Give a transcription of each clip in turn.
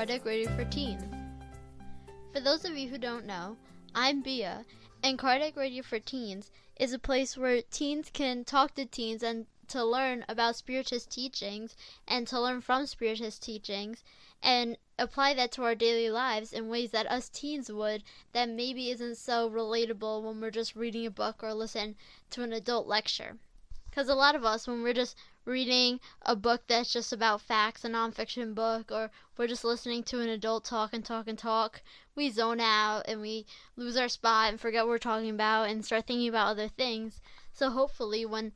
Kardec Radio for Teens. For those of you who don't know, I'm Bia, and Kardec Radio for Teens is a place where teens can talk to teens and to learn about Spiritist teachings and to learn from Spiritist teachings and apply that to our daily lives in ways that us teens would that maybe isn't so relatable when we're just reading a book or listen to an adult lecture. Because a lot of us, when we're just reading a book that's just about facts, a nonfiction book, or we're just listening to an adult talk and talk and talk, we zone out and we lose our spot and forget what we're talking about and start thinking about other things. So hopefully when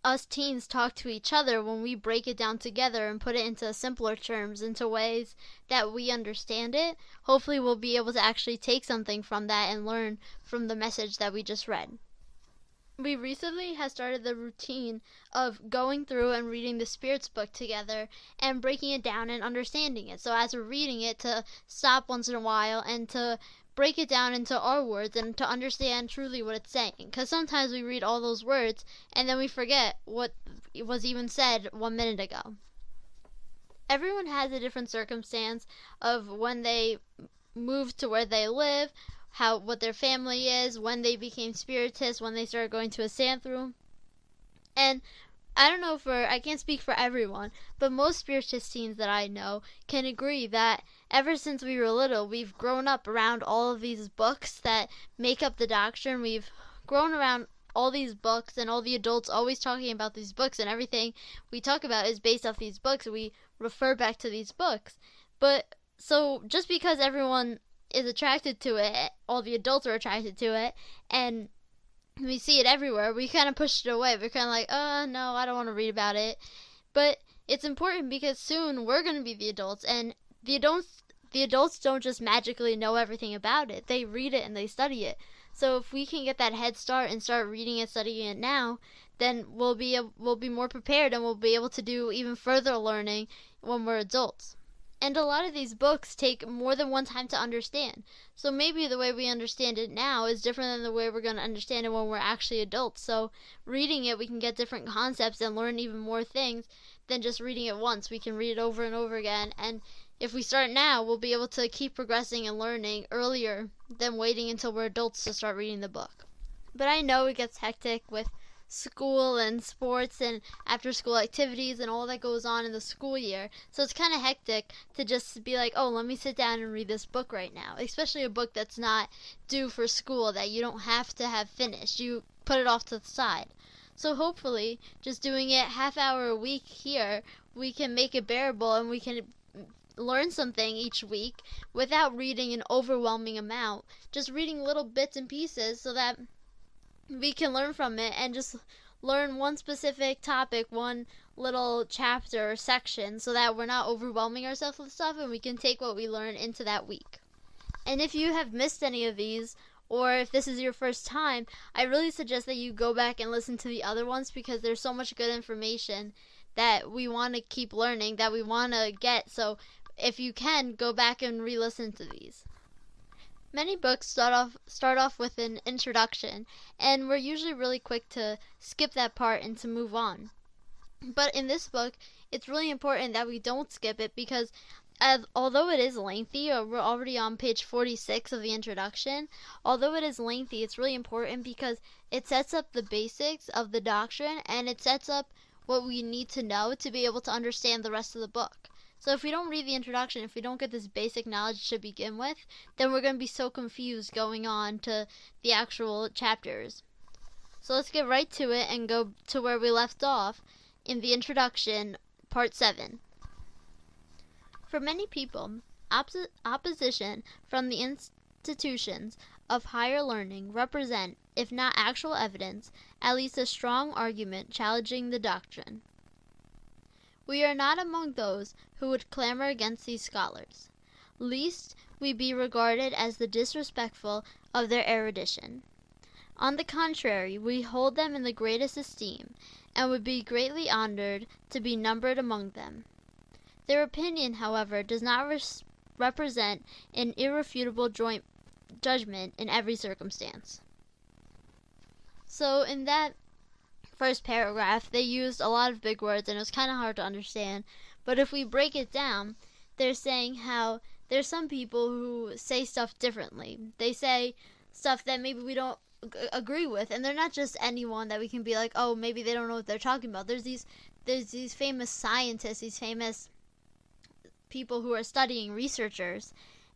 us teens talk to each other, when we break it down together and put it into simpler terms, into ways that we understand it, hopefully we'll be able to actually take something from that and learn from the message that we just read. We recently have started the routine of going through and reading the Spirits book together and breaking it down and understanding it. So as we're reading it, to stop once in a while and to break it down into our words and to understand truly what it's saying. Because sometimes we read all those words and then we forget what was even said 1 minute ago. Everyone has a different circumstance of when they moved to where they live, what their family is, when they became Spiritists, when they started going to a Santhru. And I can't speak for everyone, but most Spiritist teens that I know can agree that ever since we were little, we've grown up around all of these books that make up the doctrine. We've grown around all these books and all the adults always talking about these books, and everything we talk about is based off these books. We refer back to these books. But so just because everyone is attracted to it, all the adults are attracted to it, and we see it everywhere, we kind of push it away. We're kind of like, no, I don't want to read about it. But it's important because soon we're going to be the adults, and the adults don't just magically know everything about it. They read it and they study it. So if we can get that head start and start reading and studying it now, then we'll be more prepared and we'll be able to do even further learning when we're adults. And a lot of these books take more than one time to understand. So maybe the way we understand it now is different than the way we're going to understand it when we're actually adults. So reading it, we can get different concepts and learn even more things than just reading it once. We can read it over and over again. And if we start now, we'll be able to keep progressing and learning earlier than waiting until we're adults to start reading the book. But I know it gets hectic with school and sports and after school activities and all that goes on in the school year, so it's kind of hectic to just be like, oh, let me sit down and read this book right now, especially a book that's not due for school, that you don't have to have finished. You put it off to the side. So hopefully just doing it half hour a week here, we can make it bearable and we can learn something each week without reading an overwhelming amount, just reading little bits and pieces so that we can learn from it and just learn one specific topic, one little chapter or section, so that we're not overwhelming ourselves with stuff and we can take what we learn into that week. And if you have missed any of these, or if this is your first time, I really suggest that you go back and listen to the other ones, because there's so much good information that we want to keep learning, that we want to get. So if you can, go back and re-listen to these. Many books start off with an introduction, and we're usually really quick to skip that part and to move on. But in this book, it's really important that we don't skip it, because although it is lengthy, or we're already on page 46 of the introduction, although it is lengthy, it's really important because it sets up the basics of the doctrine, and it sets up what we need to know to be able to understand the rest of the book. So if we don't read the introduction, if we don't get this basic knowledge to begin with, then we're going to be so confused going on to the actual chapters. So let's get right to it and go to where we left off in the introduction, part 7. For many people, opposition from the institutions of higher learning represent, if not actual evidence, at least a strong argument challenging the doctrine. We are not among those who would clamor against these scholars, lest we be regarded as the disrespectful of their erudition. On the contrary, we hold them in the greatest esteem, and would be greatly honored to be numbered among them. Their opinion, however, does not represent an irrefutable judgment in every circumstance. So in that first paragraph, they used a lot of big words, and it was kind of hard to understand. But if we break it down, they're saying how there's some people who say stuff differently. They say stuff that maybe we don't agree with, and they're not just anyone that we can be like, oh, maybe they don't know what they're talking about. There's these famous scientists, these famous people who are studying, researchers,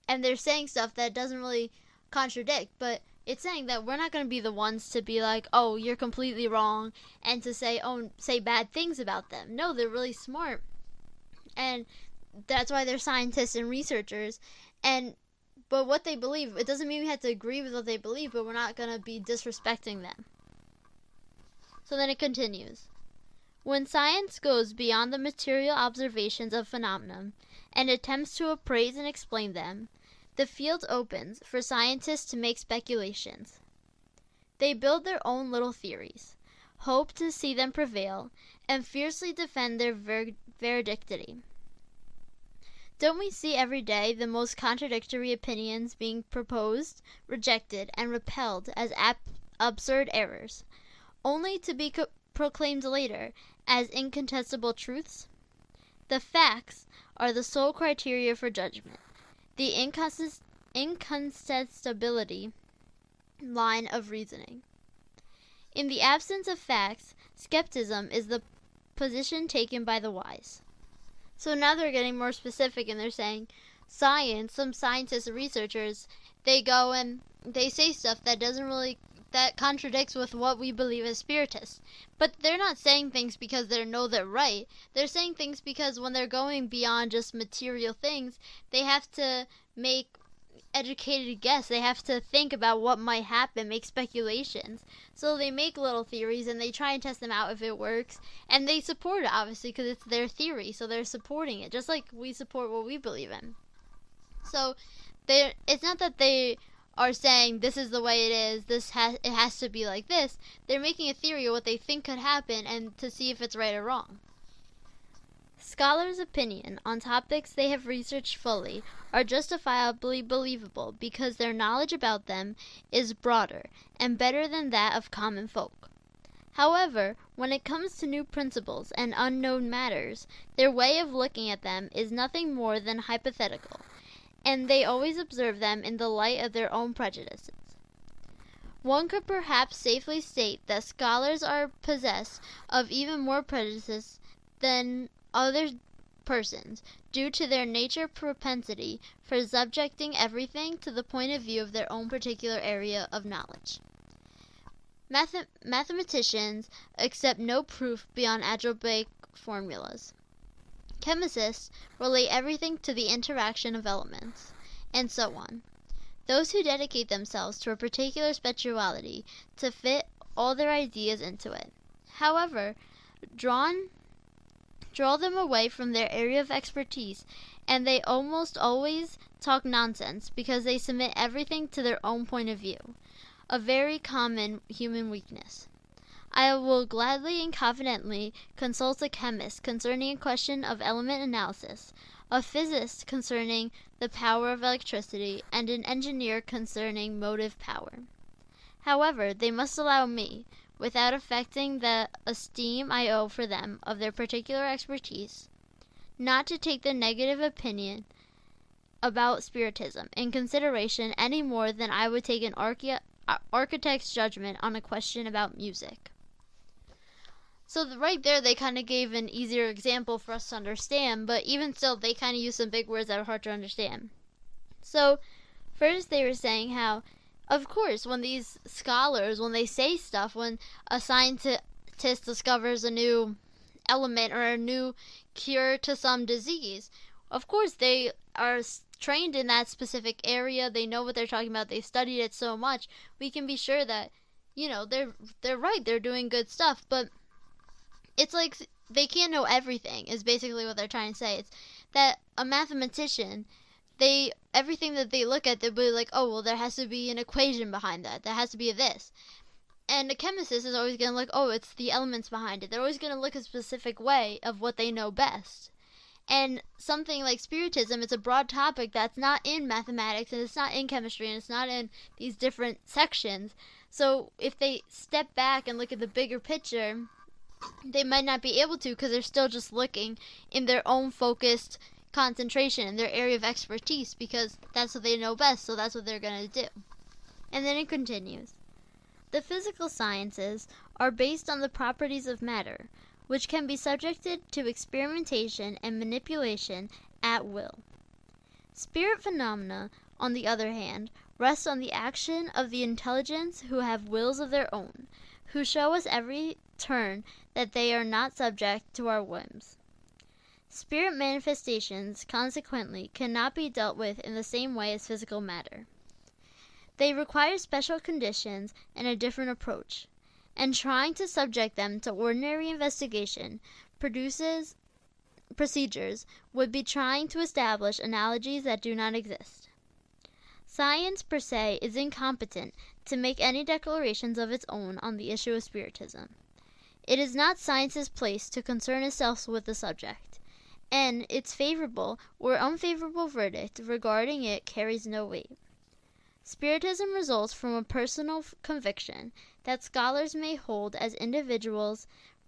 and they're saying stuff that doesn't really contradict, but it's saying that we're not going to be the ones to be like, oh, you're completely wrong, and to say bad things about them. No, they're really smart, and that's why they're scientists and researchers. But what they believe, it doesn't mean we have to agree with what they believe, but we're not going to be disrespecting them. So then it continues. When science goes beyond the material observations of phenomena and attempts to appraise and explain them, the field opens for scientists to make speculations. They build their own little theories, hope to see them prevail, and fiercely defend their veridicity. Don't we see every day the most contradictory opinions being proposed, rejected, and repelled as absurd errors, only to be proclaimed later as incontestable truths? The facts are the sole criteria for judgment, the incontestability line of reasoning. In the absence of facts, skepticism is the position taken by the wise. So now they're getting more specific, and they're saying some scientists and researchers, they go and they say stuff that contradicts with what we believe as spiritists. But they're not saying things because they know they're right. They're saying things because when they're going beyond just material things, they have to make educated guess. They have to think about what might happen, make speculations. So they make little theories and they try and test them out if it works. And they support it, obviously, because it's their theory. So they're supporting it, just like we support what we believe in. So it's not that they are saying this is the way it is, it has to be like this. They're making a theory of what they think could happen and to see if it's right or wrong. Scholars' opinion on topics they have researched fully are justifiably believable because their knowledge about them is broader and better than that of common folk. However, when it comes to new principles and unknown matters, their way of looking at them is nothing more than hypothetical, and they always observe them in the light of their own prejudices. One could perhaps safely state that scholars are possessed of even more prejudices than other persons, due to their nature propensity for subjecting everything to the point of view of their own particular area of knowledge. Mathematicians accept no proof beyond algebraic formulas. Chemists relate everything to the interaction of elements, and so on. Those who dedicate themselves to a particular speciality to fit all their ideas into it, however, draw them away from their area of expertise, and they almost always talk nonsense because they submit everything to their own point of view, a very common human weakness. I will gladly and confidently consult a chemist concerning a question of element analysis, a physicist concerning the power of electricity, and an engineer concerning motive power. However, they must allow me, without affecting the esteem I owe for them of their particular expertise, not to take the negative opinion about spiritism in consideration any more than I would take an architect's judgment on a question about music. So right there, they kind of gave an easier example for us to understand, but even still, they kind of use some big words that are hard to understand. So first, they were saying how, of course, when these scholars, when they say stuff, when a scientist discovers a new element or a new cure to some disease, of course, they are trained in that specific area. They know what they're talking about. They've studied it so much. We can be sure that, they're right. They're doing good stuff, but it's like they can't know everything is basically what they're trying to say. It's that a mathematician, everything that they look at, they'll be like, oh, well, there has to be an equation behind that. There has to be this. And a chemist is always going to look, oh, it's the elements behind it. They're always going to look a specific way of what they know best. And something like spiritism, it's a broad topic that's not in mathematics, and it's not in chemistry, and it's not in these different sections. So if they step back and look at the bigger picture, they might not be able to because they're still just looking in their own focused concentration in their area of expertise because that's what they know best, so that's what they're going to do. And then it continues. The physical sciences are based on the properties of matter, which can be subjected to experimentation and manipulation at will. Spirit phenomena, on the other hand, rest on the action of the intelligence who have wills of their own, who show us every turn that they are not subject to our whims. Spirit manifestations, consequently, cannot be dealt with in the same way as physical matter. They require special conditions and a different approach, and trying to subject them to ordinary investigation procedures would be trying to establish analogies that do not exist. Science per se is incompetent to make any declarations of its own on the issue of Spiritism. It is not science's place to concern itself with the subject, and its favorable or unfavorable verdict regarding it carries no weight. Spiritism results from a personal conviction that scholars may hold as individuals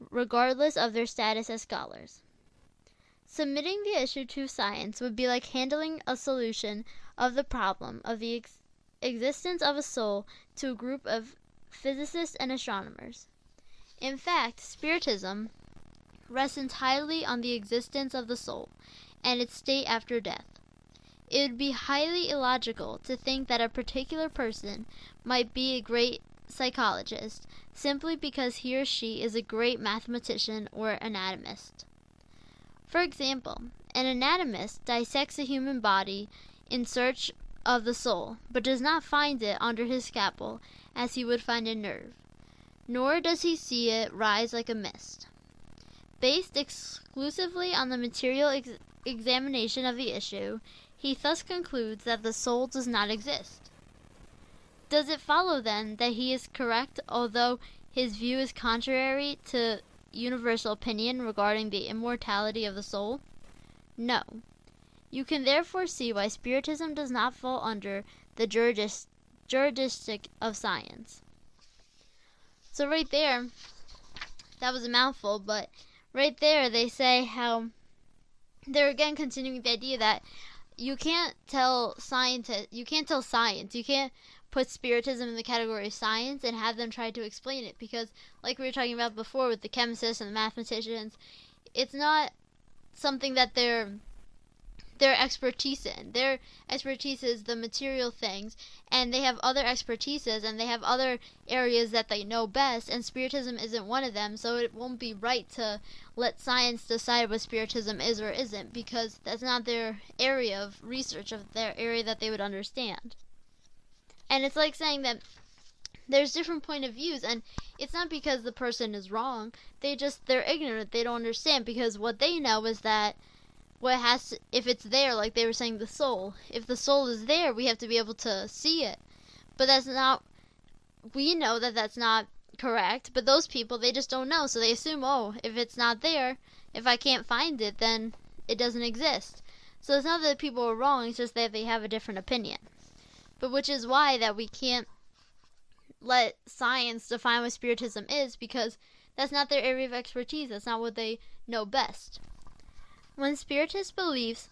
regardless of their status as scholars. Submitting the issue to science would be like handling a solution of the problem of the existence of a soul to a group of physicists and astronomers. In fact, Spiritism rests entirely on the existence of the soul and its state after death. It would be highly illogical to think that a particular person might be a great psychologist simply because he or she is a great mathematician or anatomist. For example, an anatomist dissects a human body in search of the soul, but does not find it under his scalpel as he would find a nerve, nor does he see it rise like a mist. Based exclusively on the material examination of the issue, he thus concludes that the soul does not exist. Does it follow, then, that he is correct, although his view is contrary to universal opinion regarding the immortality of the soul? No. You can therefore see why Spiritism does not fall under the jurisdiction of science. So right there, that was a mouthful, but right there they say how they're again continuing the idea that you can't tell science, you can't put Spiritism in the category of science and have them try to explain it, because like we were talking about before with the chemicists and the mathematicians, it's not something that their expertise in. Their expertise is the material things, and they have other expertises and they have other areas that they know best, and Spiritism isn't one of them, so it won't be right to let science decide what Spiritism is or isn't, because that's not their area of research, of their area that they would understand. And it's like saying that there's different point of views, and it's not because the person is wrong, they're ignorant, they don't understand, because what they know is that if it's there, like they were saying, the soul, if the soul is there, we have to be able to see it. But we know that that's not correct, but those people, they just don't know, so they assume, if it's not there, if I can't find it, then it doesn't exist. So it's not that people are wrong, it's just that they have a different opinion. But which is why that we can't let science define what Spiritism is, because that's not their area of expertise, that's not what they know best. When Spiritist beliefs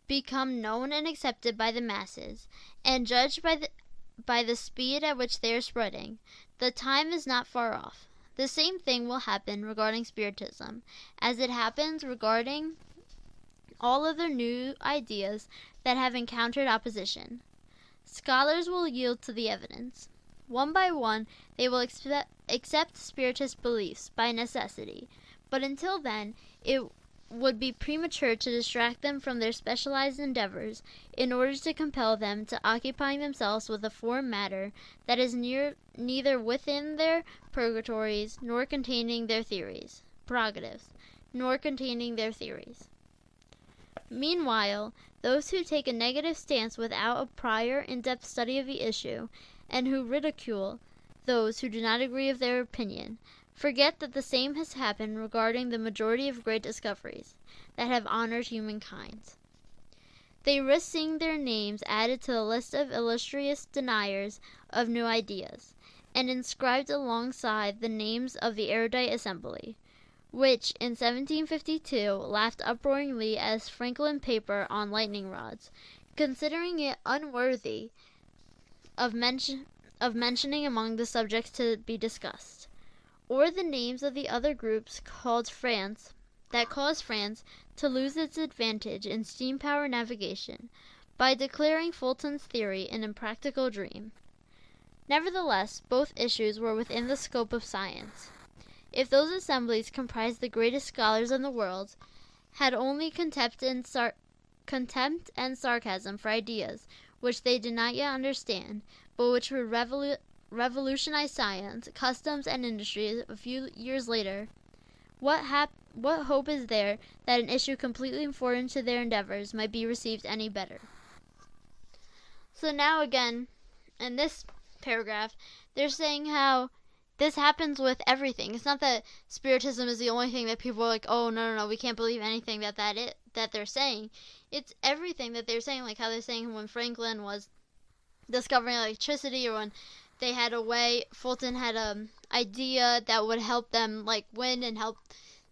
become known and accepted by the masses, and judged by the speed at which they are spreading, the time is not far off. The same thing will happen regarding Spiritism, as it happens regarding all other new ideas that have encountered opposition. Scholars will yield to the evidence. One by one, they will accept Spiritist beliefs by necessity, but until then, it would be premature to distract them from their specialized endeavors in order to compel them to occupying themselves with a form matter that is neither within their prerogatives nor containing their theories. Meanwhile, those who take a negative stance without a prior in-depth study of the issue, and who ridicule those who do not agree with their opinion, forget that the same has happened regarding the majority of great discoveries that have honored humankind. They risk seeing their names added to the list of illustrious deniers of new ideas, and inscribed alongside the names of the erudite assembly, which in 1752 laughed uproariously at Franklin's paper on lightning rods, considering it unworthy of mentioning among the subjects to be discussed, or the names of the other groups that caused France to lose its advantage in steam power navigation by declaring Fulton's theory an impractical dream. Nevertheless, both issues were within the scope of science. If those assemblies comprised the greatest scholars in the world, had only contempt and sarcasm for ideas which they did not yet understand, but which would revolutionize science, customs, and industries a few years later, what hope is there that an issue completely foreign to their endeavors might be received any better? So now again, in this paragraph, they're saying how this happens with everything. It's not that Spiritism is the only thing that people are like, oh, no, we can't believe anything that they're saying. It's everything that they're saying, like how they're saying when Franklin was discovering electricity, or when they had a way, Fulton had an idea that would help them like win and help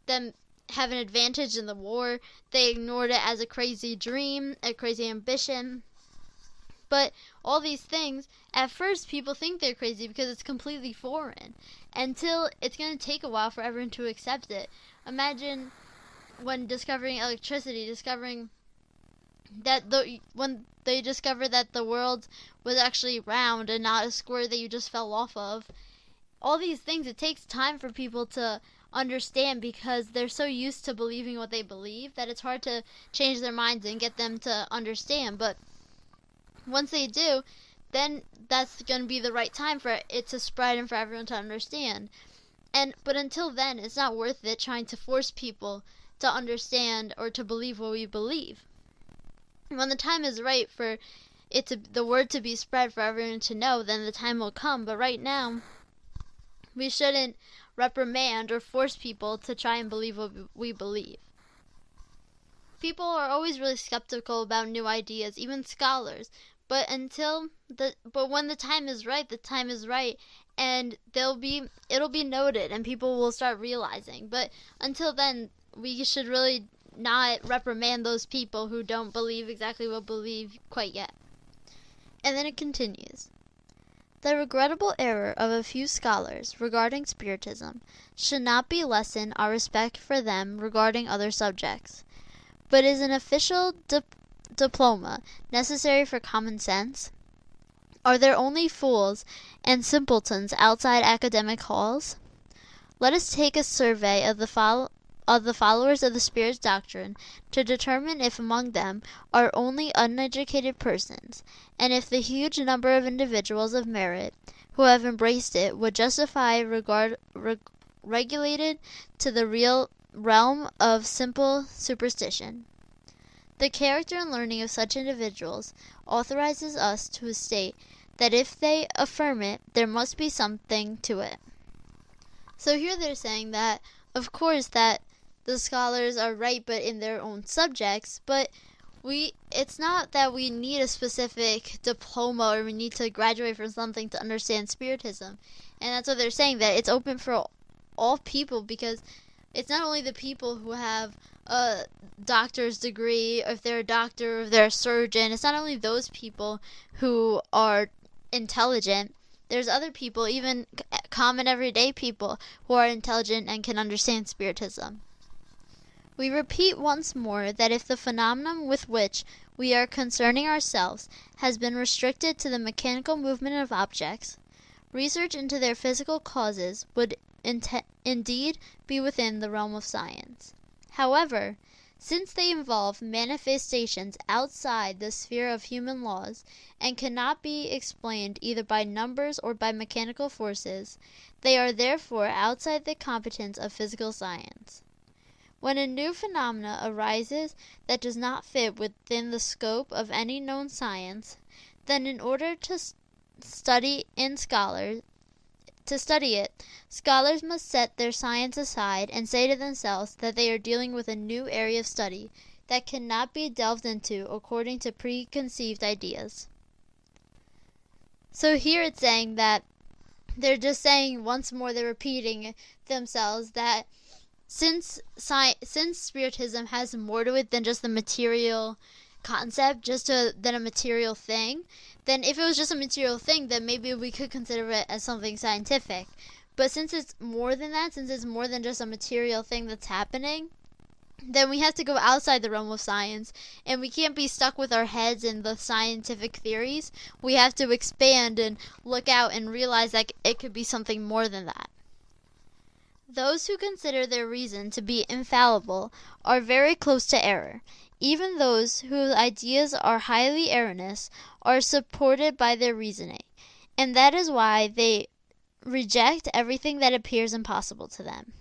them have an advantage in the war. They ignored it as a crazy dream, a crazy ambition. But all these things, at first people think they're crazy because it's completely foreign, until it's going to take a while for everyone to accept it. Imagine when discovering electricity, when they discovered that the world was actually round and not a square that you just fell off of. All these things, it takes time for people to understand because they're so used to believing what they believe that it's hard to change their minds and get them to understand. But once they do, then that's going to be the right time for it to spread and for everyone to understand. But until then, it's not worth it trying to force people to understand or to believe what we believe. When the time is right for the word to be spread for everyone to know, then the time will come. But right now, we shouldn't reprimand or force people to try and believe what we believe. People are always really skeptical about new ideas, even scholars. But when the time is right, the time is right, and it'll be noted, and people will start realizing. But until then, we should really not reprimand those people who don't believe exactly what believe quite yet. And then it continues. The regrettable error of a few scholars regarding Spiritism should not be lessen our respect for them regarding other subjects, but is an official diploma necessary for common sense? Are there only fools and simpletons outside academic halls? Let us take a survey of the followers of the Spirit's doctrine to determine if among them are only uneducated persons, and if the huge number of individuals of merit who have embraced it would justify regulated to the real realm of simple superstition. The character and learning of such individuals authorizes us to state that if they affirm it, there must be something to it. So here they're saying that, of course, that the scholars are right, but in their own subjects, but it's not that we need a specific diploma or we need to graduate from something to understand Spiritism. And that's what they're saying, that it's open for all people, because it's not only the people who have a doctor's degree, or if they're a doctor, or if they're a surgeon. It's not only those people who are intelligent. There's other people, even common everyday people, who are intelligent and can understand Spiritism. We repeat once more that if the phenomenon with which we are concerning ourselves has been restricted to the mechanical movement of objects, research into their physical causes would indeed be within the realm of science. However, since they involve manifestations outside the sphere of human laws, and cannot be explained either by numbers or by mechanical forces, they are therefore outside the competence of physical science. When a new phenomenon arises that does not fit within the scope of any known science, then in order to study it, scholars must set their science aside and say to themselves that they are dealing with a new area of study that cannot be delved into according to preconceived ideas. So here it's saying that they're just saying once more, they're repeating themselves, that since Spiritism has more to it than just the material concept, than a material thing, then if it was just a material thing, then maybe we could consider it as something scientific. But since it's more than that, since it's more than just a material thing that's happening, then we have to go outside the realm of science, and we can't be stuck with our heads in the scientific theories. We have to expand and look out and realize that it could be something more than that. Those who consider their reason to be infallible are very close to error. Even those whose ideas are highly erroneous are supported by their reasoning, and that is why they reject everything that appears impossible to them.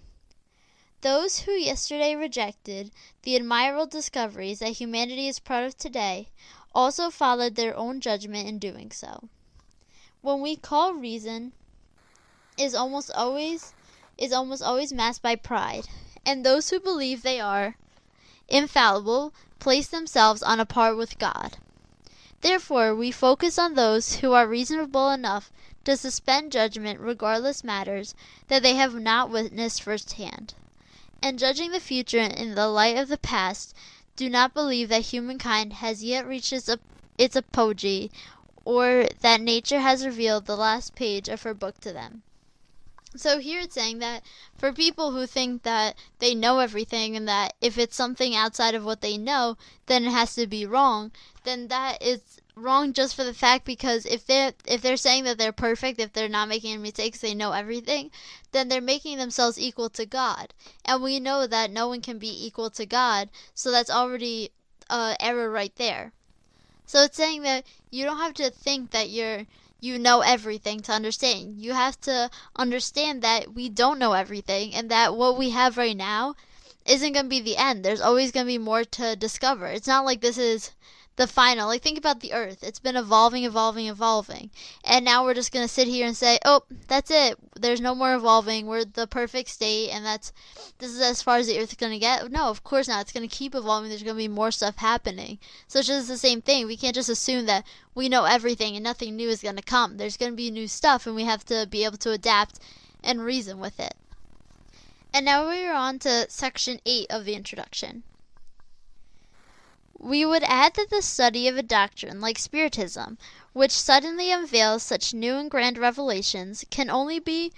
Those who yesterday rejected the admirable discoveries that humanity is proud of today also followed their own judgment in doing so. What we call reason is almost always masked by pride, and those who believe they are infallible place themselves on a par with God. Therefore, we focus on those who are reasonable enough to suspend judgment regardless matters that they have not witnessed firsthand. And judging the future in the light of the past, do not believe that humankind has yet reached its apogee, or that nature has revealed the last page of her book to them. So here it's saying that for people who think that they know everything, and that if it's something outside of what they know, then it has to be wrong, then that is wrong just for the fact, because if they're saying that they're perfect, if they're not making any mistakes, they know everything, then they're making themselves equal to God. And we know that no one can be equal to God, so that's already error right there. So it's saying that you don't have to think that you know everything to understand. You have to understand that we don't know everything, and that what we have right now isn't going to be the end. There's always going to be more to discover. It's not like this is the final. Like, think about the earth. It's been evolving, and now we're just going to sit here and say, oh, that's it. There's no more evolving. We're the perfect state, and this is as far as the earth is going to get. No, of course not. It's going to keep evolving. There's going to be more stuff happening. So it's just the same thing. We can't just assume that we know everything and nothing new is going to come. There's going to be new stuff, and we have to be able to adapt and reason with it. And now we are on to section 8 of the introduction. We would add that the study of a doctrine like Spiritism, which suddenly unveils such new and grand revelations, can only be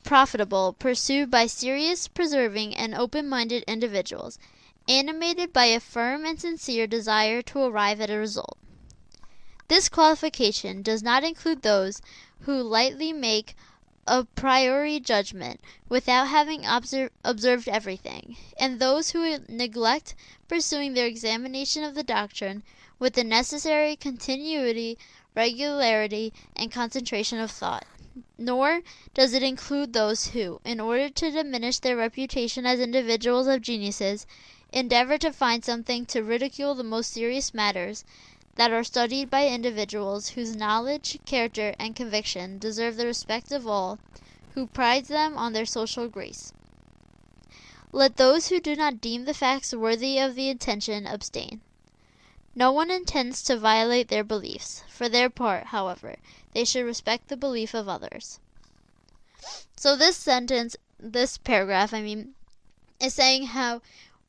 profitable pursued by serious, persevering, and open-minded individuals, animated by a firm and sincere desire to arrive at a result. This qualification does not include those who lightly make a priori judgment without having observed everything, and those who neglect pursuing their examination of the doctrine with the necessary continuity, regularity, and concentration of thought. Nor does it include those who, in order to diminish their reputation as individuals of geniuses, endeavor to find something to ridicule the most serious matters that are studied by individuals whose knowledge, character, and conviction deserve the respect of all who pride them on their social grace. Let those who do not deem the facts worthy of the attention abstain. No one intends to violate their beliefs. For their part, however, they should respect the belief of others. So this paragraph, is saying how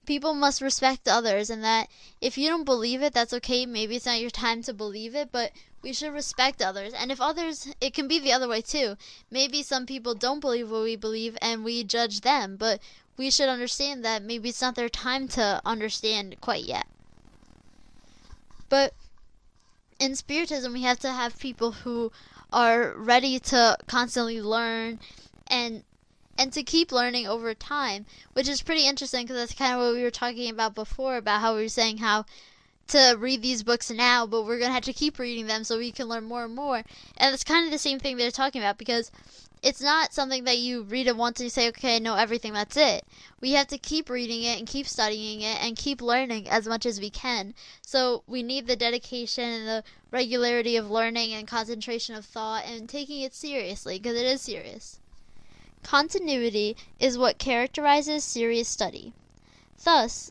people must respect others, and that if you don't believe it, that's okay. Maybe it's not your time to believe it, but we should respect others. And if others, it can be the other way too. Maybe some people don't believe what we believe and we judge them, but we should understand that maybe it's not their time to understand quite yet. But in Spiritism, we have to have people who are ready to constantly learn and to keep learning over time, which is pretty interesting, because that's kind of what we were talking about before, about how we were saying how to read these books now, but we're going to have to keep reading them so we can learn more and more. And it's kind of the same thing they're talking about, because it's not something that you read it once and you say, okay, I know everything, that's it. We have to keep reading it and keep studying it and keep learning as much as we can. So we need the dedication and the regularity of learning and concentration of thought and taking it seriously, because it is serious. Continuity is what characterizes serious study. Thus,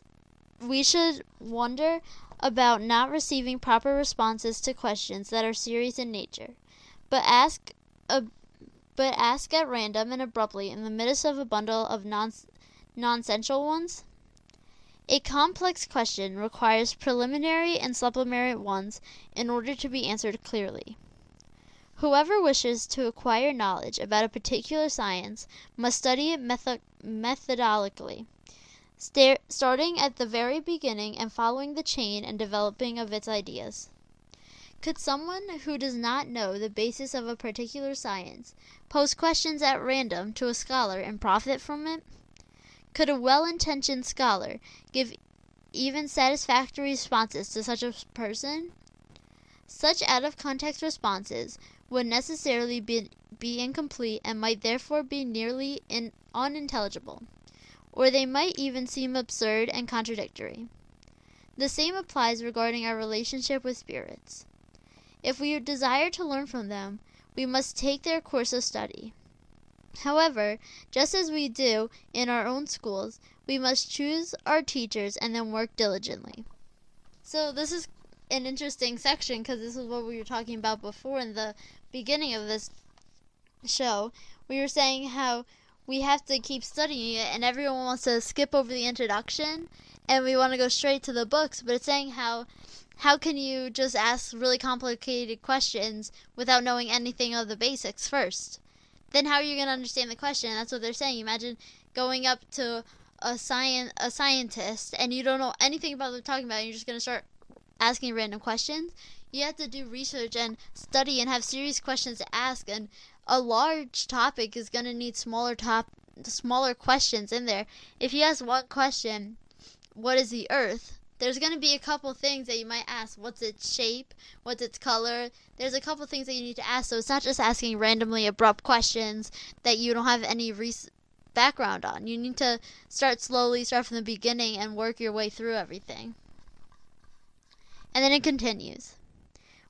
we should wonder about not receiving proper responses to questions that are serious in nature, but ask at random and abruptly in the midst of a bundle of nonsensical ones? A complex question requires preliminary and supplementary ones in order to be answered clearly. Whoever wishes to acquire knowledge about a particular science must study it methodically, starting at the very beginning and following the chain and developing of its ideas. Could someone who does not know the basis of a particular science pose questions at random to a scholar and profit from it? Could a well-intentioned scholar give even satisfactory responses to such a person? Such out-of-context responses would necessarily be incomplete and might therefore be nearly unintelligible, or they might even seem absurd and contradictory. The same applies regarding our relationship with spirits. If we desire to learn from them, we must take their course of study. However, just as we do in our own schools, we must choose our teachers and then work diligently. So this is an interesting section because this is what we were talking about before in the beginning of this show. We were saying how we have to keep studying it and everyone wants to skip over the introduction and we want to go straight to the books, but it's saying how can you just ask really complicated questions without knowing anything of the basics first? Then how are you going to understand the question? And that's what they're saying. Imagine going up to a scientist and you don't know anything about what they're talking about and you're just going to start asking random questions. You have to do research and study and have serious questions to ask, and a large topic is going to need smaller questions in there. If you ask one question, what is the earth? There's going to be a couple things that you might ask. What's its shape? What's its color? There's a couple things that you need to ask. So it's not just asking randomly abrupt questions that you don't have any background on. You need to start slowly, start from the beginning, and work your way through everything. And then it continues.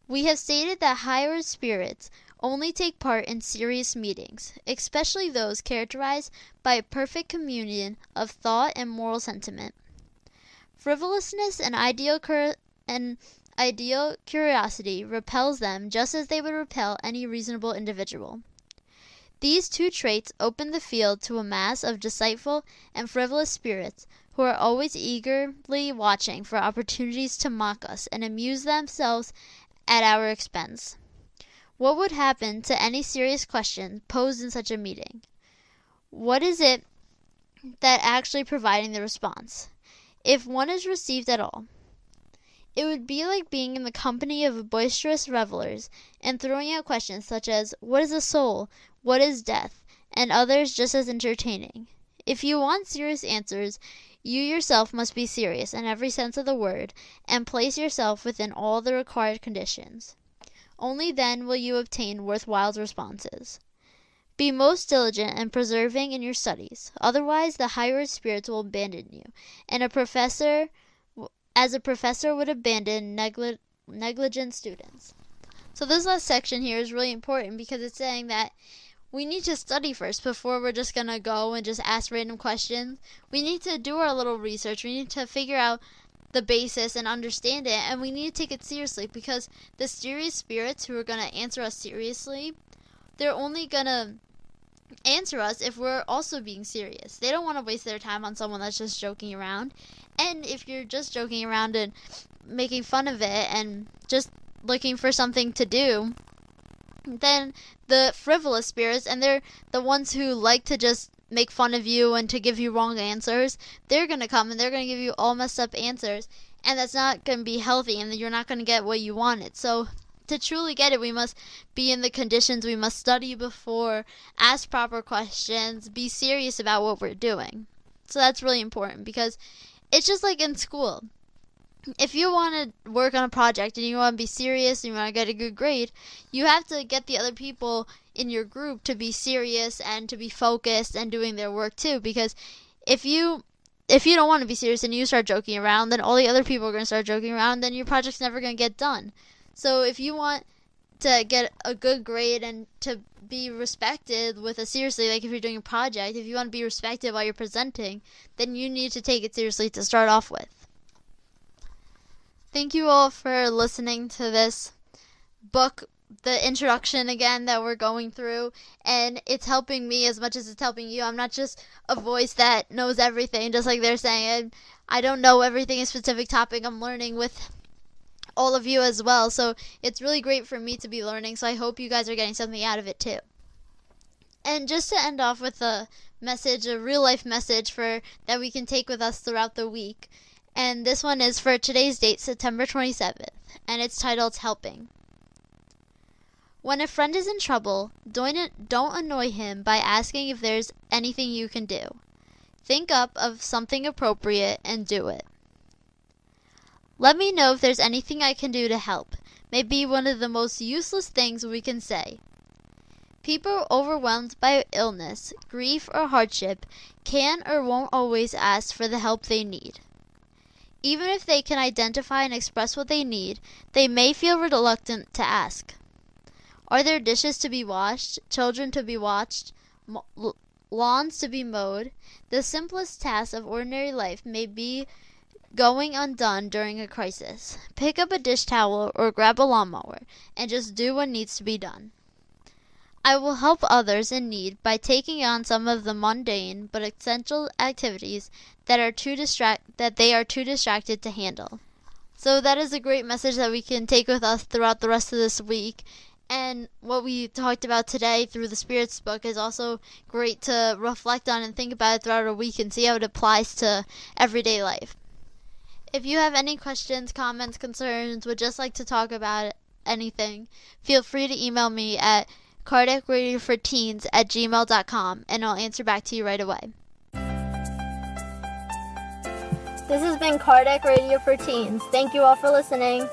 We have stated that higher spirits only take part in serious meetings, especially those characterized by a perfect communion of thought and moral sentiment. Frivolousness and ideal curiosity repels them just as they would repel any reasonable individual. These two traits open the field to a mass of deceitful and frivolous spirits who are always eagerly watching for opportunities to mock us and amuse themselves at our expense. What would happen to any serious question posed in such a meeting? What is it that actually providing the response, if one is received at all? It would be like being in the company of boisterous revelers and throwing out questions such as, what is a soul? What is death? And others just as entertaining. If you want serious answers, you yourself must be serious in every sense of the word, and place yourself within all the required conditions. Only then will you obtain worthwhile responses. Be most diligent in persevering in your studies, otherwise the higher spirits will abandon you, and a professor would abandon negligent students. So this last section here is really important because it's saying that we need to study first before we're just going to go and just ask random questions. We need to do our little research. We need to figure out the basis and understand it, and we need to take it seriously because the serious spirits who are going to answer us seriously, they're only going to answer us if we're also being serious. They don't want to waste their time on someone that's just joking around. And if you're just joking around and making fun of it and just looking for something to do, then the frivolous spirits, and they're the ones who like to just make fun of you and to give you wrong answers, they're going to come and they're going to give you all messed up answers, and that's not going to be healthy, and you're not going to get what you wanted. So to truly get it, we must be in the conditions. We must study before, ask proper questions, be serious about what we're doing. So that's really important because it's just like in school. If you want to work on a project and you want to be serious and you want to get a good grade, you have to get the other people in your group to be serious and to be focused and doing their work too. Because if you don't want to be serious and you start joking around, then all the other people are going to start joking around, then your project's never going to get done. So if you want to get a good grade and to be respected with a seriously, like if you're doing a project, if you want to be respected while you're presenting, then you need to take it seriously to start off with. Thank you all for listening to this book the introduction again that we're going through, and it's helping me as much as it's helping you. I'm not just a voice that knows everything, just like they're saying. I don't know everything in a specific topic. I'm learning with all of you as well, so it's really great for me to be learning, so I hope you guys are getting something out of it too. And just to end off with a message, a real life message for that we can take with us throughout the week, and this one is for today's date, September 27th, and it's titled Helping. When a friend is in trouble, don't annoy him by asking if there's anything you can do. Think up of something appropriate and do it. Let me know if there's anything I can do to help. May be one of the most useless things we can say. People overwhelmed by illness, grief, or hardship can or won't always ask for the help they need. Even if they can identify and express what they need, they may feel reluctant to ask. Are there dishes to be washed, children to be watched, lawns to be mowed? The simplest tasks of ordinary life may be going undone during a crisis. Pick up a dish towel or grab a lawnmower and just do what needs to be done. I will help others in need by taking on some of the mundane but essential activities that they are too distracted to handle. So that is a great message that we can take with us throughout the rest of this week. And what we talked about today through the Spirits book is also great to reflect on and think about it throughout a week and see how it applies to everyday life. If you have any questions, comments, concerns, would just like to talk about anything, feel free to email me at cardiacradioforteens@gmail.com and I'll answer back to you right away. This has been Cardiac Radio for Teens. Thank you all for listening.